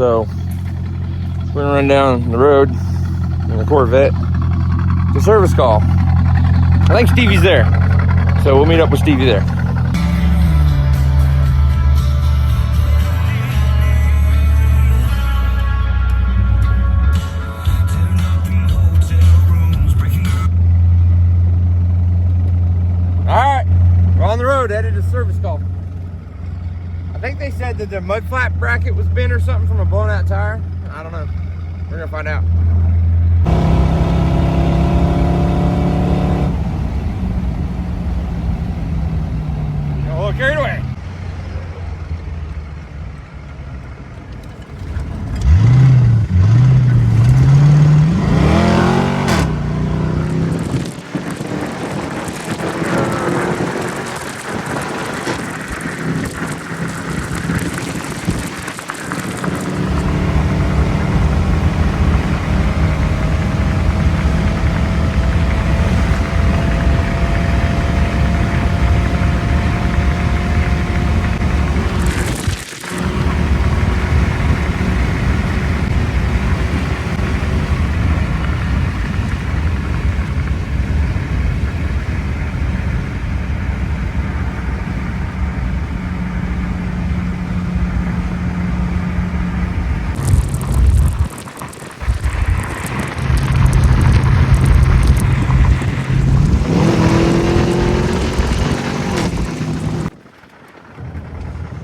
So we're gonna run down the road in the Corvette to service call. I think Stevie's there, so we'll meet up with Stevie there. Alright, we're on the road, headed to service call. I think they said that the mud flap bracket was bent or something from a blown out tire. I don't know. We're gonna find out. Got a little carried away.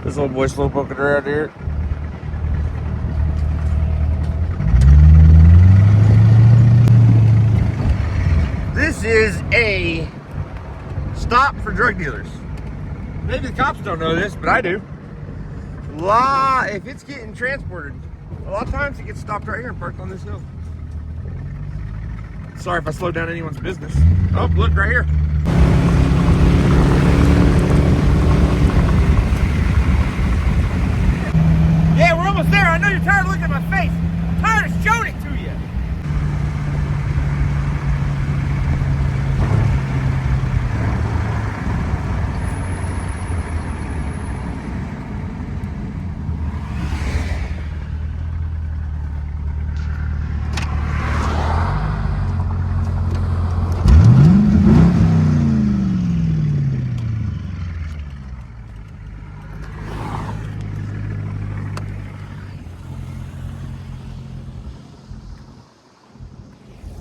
This little boy slow poking around here. This is a stop for drug dealers. Maybe the cops don't know this, but I do. If it's getting transported, a lot of times it gets stopped right here and parked on this hill. Sorry if I slowed down anyone's business. Oh, look right here. Yeah, we're almost there. I know you're tired of looking at my face. I'm tired of showing it to you.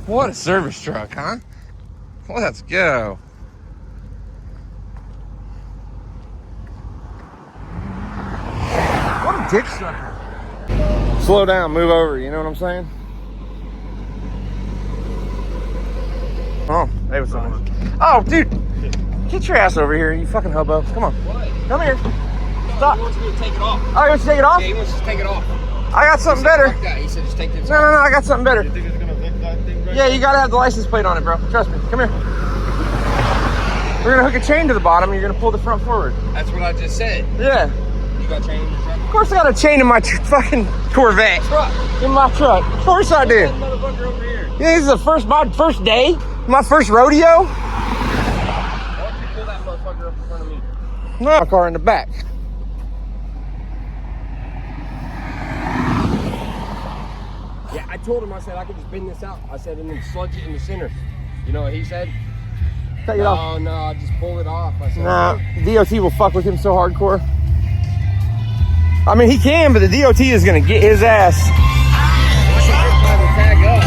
What a service truck, huh? Let's go. What a dick sucker. Slow down, move over, you know what I'm saying? Oh, hey, what's up? Oh, dude, get your ass over here, you fucking hobo. Come on. What? Come here. Stop. He wants me to take it off. Oh, you want to take it off? Yeah, he wants to take it off. I got something better. Fuck that. He said just take this No, off. I got something better. You think it's gonna hook that thing right? Yeah, you gotta have the license plate on it, bro. Trust me. Come here. We're gonna hook a chain to the bottom and you're gonna pull the front forward. That's what I just said. Yeah. You got chain in your truck? Of course I got a chain in my fucking Corvette. Truck. In my truck. Of course I do. That motherfucker over here. Yeah, this is my first day. My first rodeo. Why don't you pull that motherfucker up in front of me? No, my car in the back. Yeah, I told him, I said I could just bend this out. I said, and then sludge it in the center. You know what he said? Cut it off. No, I'll just pull it off. I said, Nah, DOT will fuck with him so hardcore. I mean, he can, but the DOT is gonna get his ass. Tag up.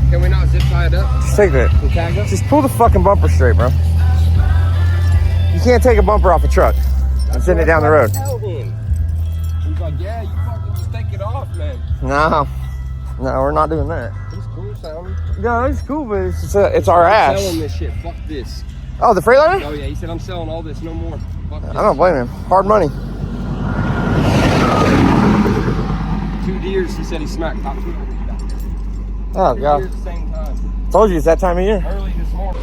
Can we not zip tie it up? Just take that. The tag up? Just pull the fucking bumper straight, bro. You can't take a bumper off a truck and send it down the road. Tell him. He's like, yeah, you fucking just take it off, man. No, we're not doing that. He's cool sounding. No, it's cool, but it's our ass. Selling this shit. Fuck this. Oh, the Freightliner? Oh yeah, he said I'm selling all this, no more. Fuck this. I don't blame him. Hard money. 2 deers, he said he smacked top 2. Oh, 2 God. deers at the same time. Told you it's that time of year. Early this morning.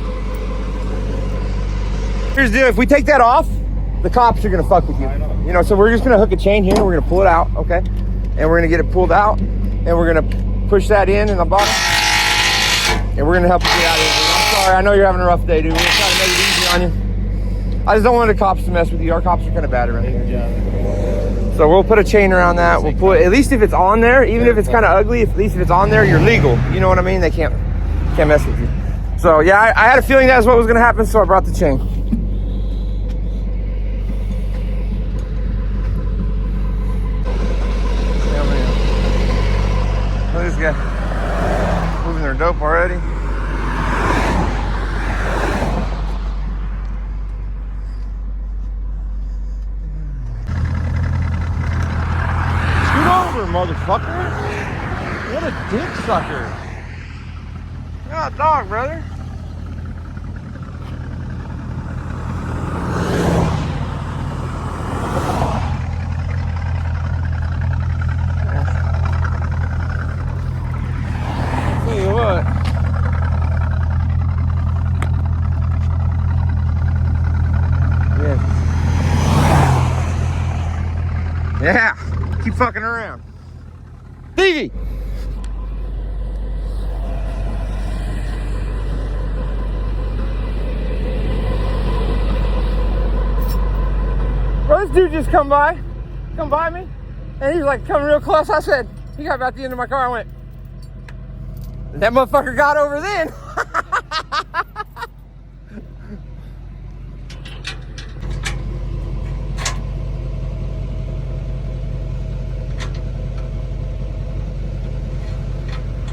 Here's the deal. If we take that off, the cops are going to fuck with you. You know, so we're just going to hook a chain here. We're going to pull it out, okay? And we're going to get it pulled out. And we're going to push that in the bottom. And we're going to help you get out of here. I'm sorry. I know you're having a rough day, dude. We're going to try to make it easy on you. I just don't want the cops to mess with you. Our cops are kind of bad around here. So we'll put a chain around that. We'll put, at least if it's on there, even if it's kind of ugly, at least if it's on there, you're legal. You know what I mean? They can't mess with you. So yeah, I had a feeling that's what was gonna happen, so I brought the chain. Look at this guy moving their dope already. Scoot over, motherfucker. What a dick sucker. You're a dog, brother. Tell you what. Yeah. Keep fucking around. Stevie! Bro, this dude just come by me, and he was like coming real close. I said, he got about the end of my car. I went, that motherfucker got over then.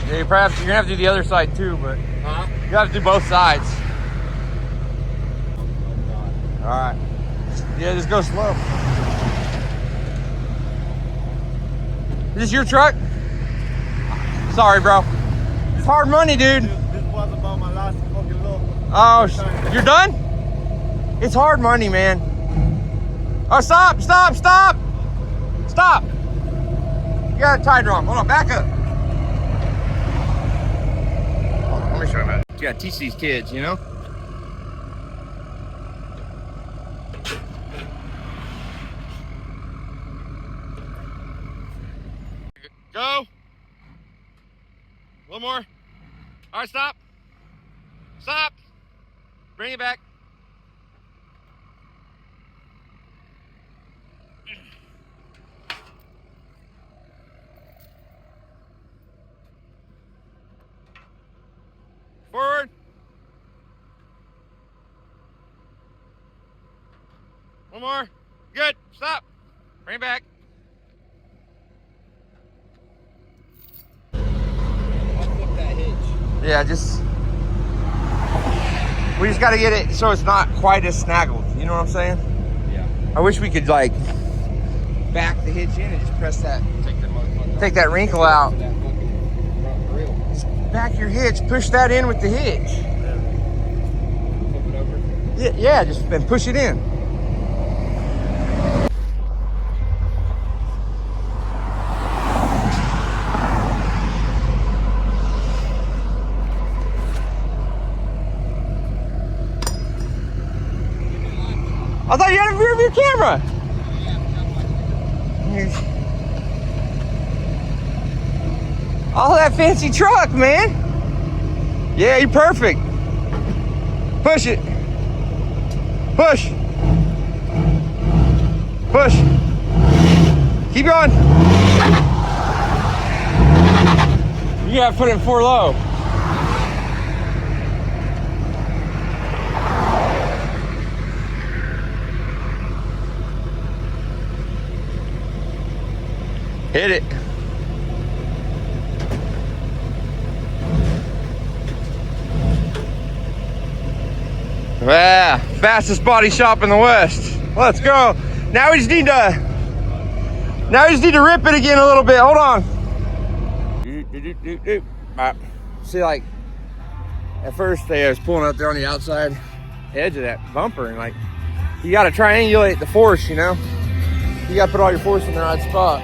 Yeah, perhaps you're gonna have to do the other side too, but you have to do both sides. All right. Yeah, just go slow. Is this your truck? Sorry, bro. It's hard money, dude. This was about my last fucking load. Oh, you're done? It's hard money, man. Oh, stop, stop, stop. Stop. You got it tied wrong. Hold on, back up. Hold on, let me show you how. You gotta teach these kids, you know? Go. A little more. All right, stop. Stop. Bring it back. Forward. One more. Good. Stop. Bring it back. Yeah, we just got to get it so it's not quite as snaggled. You know what I'm saying? Yeah. I wish we could like back the hitch in and just press that. Take that wrinkle out. Just back your hitch, push that in with the hitch. Flip it over. Yeah, just and push it in. I thought you had a rear view camera. All that fancy truck, man. Yeah, you're perfect. Push it. Push. Push. Keep going. You gotta put it in 4 low. Hit it. Yeah, fastest body shop in the West. Let's go. Now we just need to rip it again a little bit. Hold on. See, like at first I was pulling up there on the outside edge of that bumper, and like you got to triangulate the force, you know. You got to put all your force in the right spot.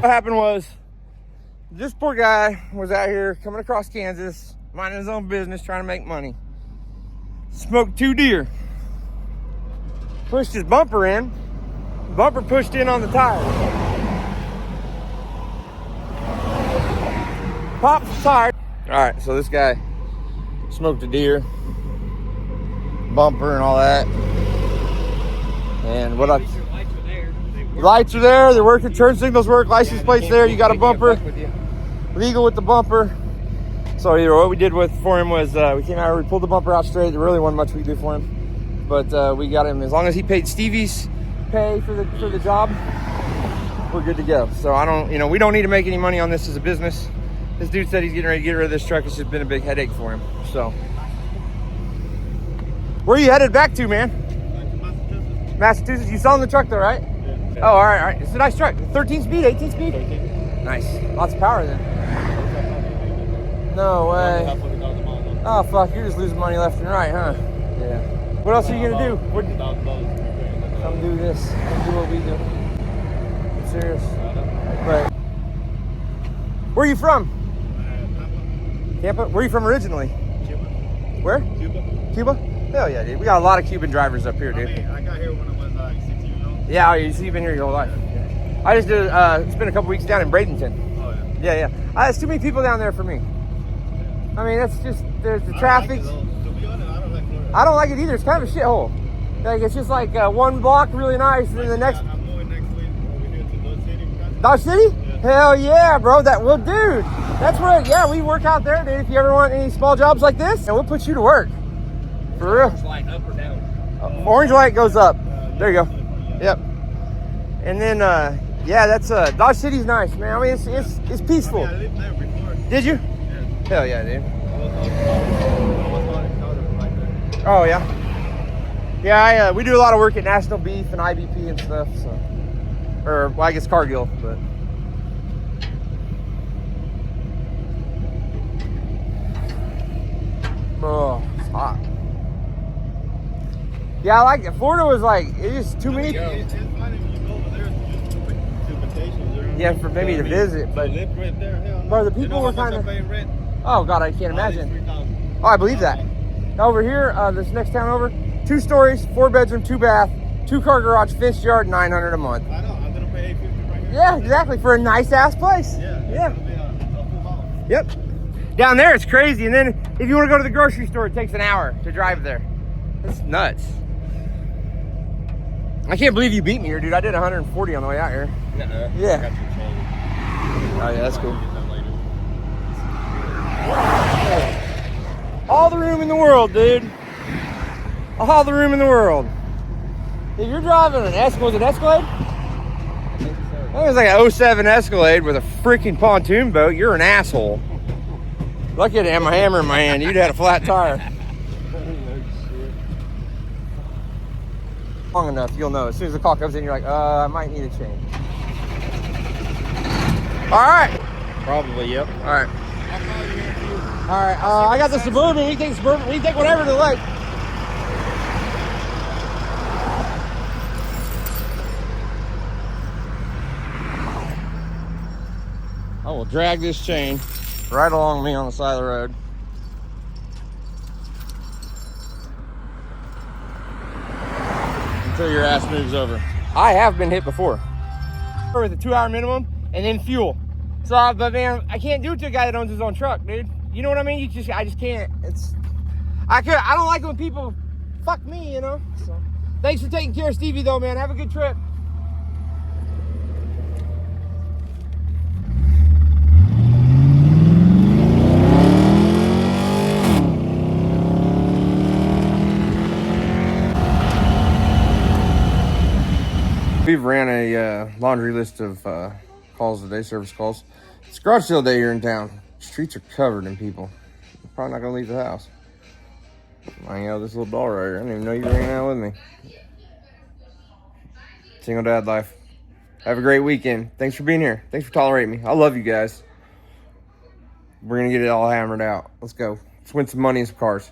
What happened was, this poor guy was out here coming across Kansas, minding his own business, trying to make money. Smoked 2 deer. Pushed his bumper in. Bumper pushed in on the tire. Popped the tire. All right, so this guy smoked a deer, bumper and all that. And what else? Lights are there. They're working. Turn signals work. License plates there. You got a bumper. Legal with the bumper. So what we did for him was we came out. We pulled the bumper out straight. There really wasn't much we could do for him, but we got him. As long as he paid Stevie's pay for the job, we're good to go. So I don't, we don't need to make any money on this as a business. This dude said he's getting ready to get rid of this truck. It's just been a big headache for him. So where are you headed back to, man? Massachusetts. You selling the truck though, right? Yeah. Oh, all right. It's a nice truck. 13 speed, 18 speed? 13. Nice. Lots of power then. No way. Oh, fuck. You're just losing money left and right, huh? Yeah. What else are you going to do? Come do this. Come do what we do. I'm serious. But where are you from? Tampa? Where are you from originally? Cuba. Where? Cuba. Cuba? Hell yeah, dude. We got a lot of Cuban drivers up here, dude. I got here when I was like 6 years old. Yeah, so you've been here your whole life. Yeah. I just did, spent a couple weeks down in Bradenton. Oh, yeah. Yeah. There's too many people down there for me. I mean, that's just, there's the traffic. To be honest, I don't like Florida. I don't like it either. It's kind of a shithole. Like, it's just like one block really nice, and then the next. I'm moving next week over here to Dodge City. Dodge City? Yeah. Hell yeah, bro. Dude. That's where, we work out there, dude. If you ever want any small jobs like this, and we'll put you to work. For real. Light up or down? Orange light goes up. There you go. Yep. And then, that's Dodge City's nice, man. I mean, it's peaceful. I lived there before. Did you? Yeah. Hell yeah, dude. I was right there. Oh yeah. Yeah, we do a lot of work at National Beef and IBP and stuff. So, I guess Cargill, but. Oh, it's hot. Yeah, I like it. Florida was like, it's just too many. It's fine if you go over there just to vacation. Yeah, for maybe to visit, but live right there. Hell no. bro, the people were kind of. Oh God, I can't imagine. Oh, I believe that. Over here, this next town over, 2 stories, 4-bedroom, 2-bath, 2-car garage, fenced yard, $900 a month. I know. I'm gonna pay $850 right here. Yeah, exactly, for a nice ass place. Yeah. Yeah. It's gonna be a full house. Yep. Down there, it's crazy. And then if you want to go to the grocery store, it takes an hour to drive there. It's nuts. I can't believe you beat me here, dude. I did 140 on the way out here. Nuh-uh. Yeah. I got your chain. Oh, yeah, that's cool. Get that later. All the room in the world, dude. All the room in the world. If you're driving an Escalade, was it Escalade? I think so. That was like an 07 Escalade with a freaking pontoon boat. You're an asshole. Lucky I didn't have my hammer in my hand. You'd had a flat tire. Long enough, you'll know. As soon as the call comes in, you're like, I might need a change. All right. Probably, yep. All right. All right. I got the Suburban. We can take whatever to like. I will drag this chain right along me on the side of the road. Until your ass moves over. I have been hit before. With a 2-hour minimum and then fuel. So, but man, I can't do it to a guy that owns his own truck, dude. You know what I mean? I just can't. I don't like it when people fuck me, you know? So, thanks for taking care of Stevie though, man. Have a good trip. We've ran a laundry list of calls today, service calls. It's garage sale day here in town. Streets are covered in people. I'm probably not gonna leave the house. I know this little doll right here. I didn't even know you were hanging out with me. Single dad life. Have a great weekend. Thanks for being here. Thanks for tolerating me. I love you guys. We're gonna get it all hammered out. Let's go. Let's win some money and some cars.